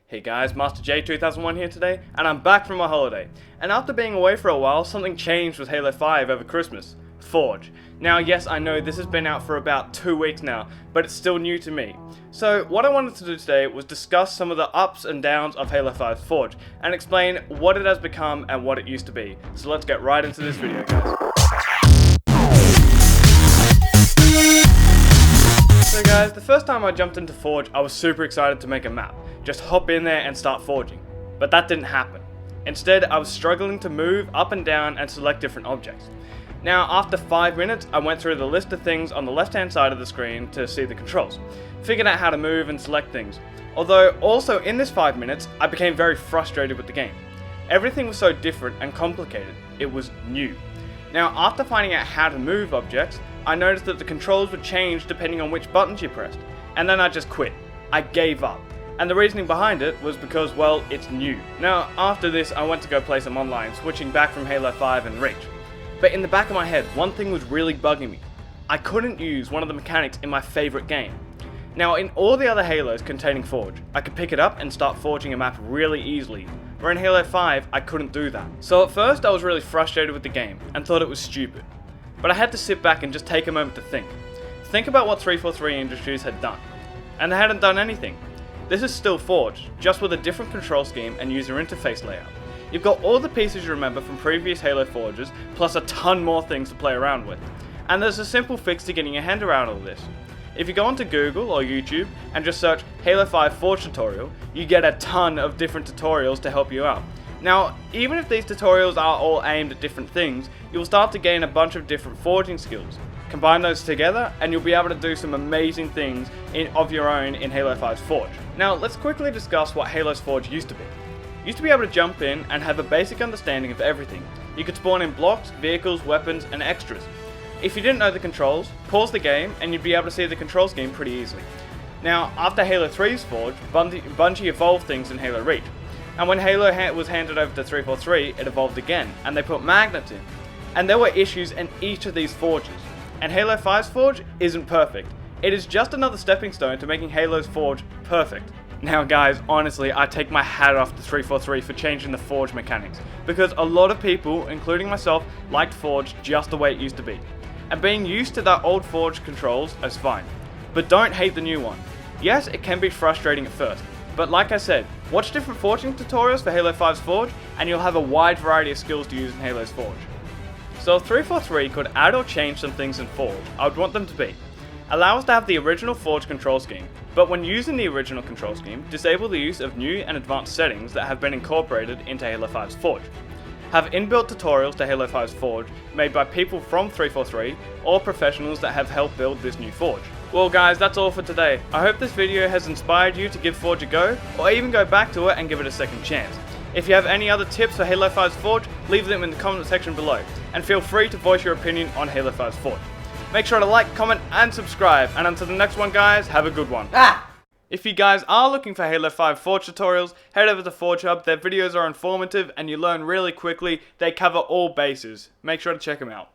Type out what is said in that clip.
Hey guys, Master J 2001 here today, and I'm back from my holiday. And after being away for a while, something changed with Halo 5 over Christmas. Forge. Now yes, I know this has been out for about 2 weeks now, but it's still new to me. So what I wanted to do today was discuss some of the ups and downs of Halo 5's Forge, and explain what it has become and what it used to be. So let's get right into this video, guys. So guys, the first time I jumped into Forge, I was super excited to make a map. Just hop in there and start forging. But that didn't happen. Instead, I was struggling to move up and down and select different objects. Now, after 5 minutes, I went through the list of things on the left-hand side of the screen to see the controls. Figured out how to move and select things. Although, also in this 5 minutes, I became very frustrated with the game. Everything was so different and complicated. It was new. Now, after finding out how to move objects, I noticed that the controls would change depending on which buttons you pressed. And then I just quit. I gave up. And the reasoning behind it was because, well, it's new. Now, after this, I went to go play some online, switching back from Halo 5 and Reach. But in the back of my head, one thing was really bugging me. I couldn't use one of the mechanics in my favourite game. Now, in all the other Halos containing Forge, I could pick it up and start forging a map really easily, where in Halo 5, I couldn't do that. So at first, I was really frustrated with the game, and thought it was stupid. But I had to sit back and just take a moment to think. Think about what 343 Industries had done. And they hadn't done anything. This is still Forge, just with a different control scheme and user interface layout. You've got all the pieces you remember from previous Halo Forges, plus a ton more things to play around with. And there's a simple fix to getting your hand around all this. If you go onto Google or YouTube and just search Halo 5 Forge tutorial, you get a ton of different tutorials to help you out. Now, even if these tutorials are all aimed at different things, you'll start to gain a bunch of different forging skills. Combine those together and you'll be able to do some amazing things of your own in Halo 5's Forge. Now, let's quickly discuss what Halo's Forge used to be. You used to be able to jump in and have a basic understanding of everything. You could spawn in blocks, vehicles, weapons, and extras. If you didn't know the controls, pause the game and you'd be able to see the control scheme pretty easily. Now, after Halo 3's Forge, Bungie evolved things in Halo Reach. And when Halo was handed over to 343, it evolved again, and they put magnets in. And there were issues in each of these forges. And Halo 5's Forge isn't perfect. It is just another stepping stone to making Halo's Forge perfect. Now guys, honestly, I take my hat off to 343 for changing the Forge mechanics, because a lot of people, including myself, liked Forge just the way it used to be. And being used to that old Forge controls is fine. But don't hate the new one. Yes, it can be frustrating at first. But like I said, watch different forging tutorials for Halo 5's Forge, and you'll have a wide variety of skills to use in Halo's Forge. So if 343 could add or change some things in Forge, I would want them to be: allow us to have the original Forge control scheme, but when using the original control scheme, disable the use of new and advanced settings that have been incorporated into Halo 5's Forge. Have inbuilt tutorials to Halo 5's Forge made by people from 343 or professionals that have helped build this new Forge. Well guys, that's all for today. I hope this video has inspired you to give Forge a go, or even go back to it and give it a second chance. If you have any other tips for Halo 5's Forge, leave them in the comment section below, and feel free to voice your opinion on Halo 5's Forge. Make sure to like, comment, and subscribe, and until the next one guys, have a good one. If you guys are looking for Halo 5 Forge tutorials, head over to Forge Hub. Their videos are informative and you learn really quickly. They cover all bases. Make sure to check them out.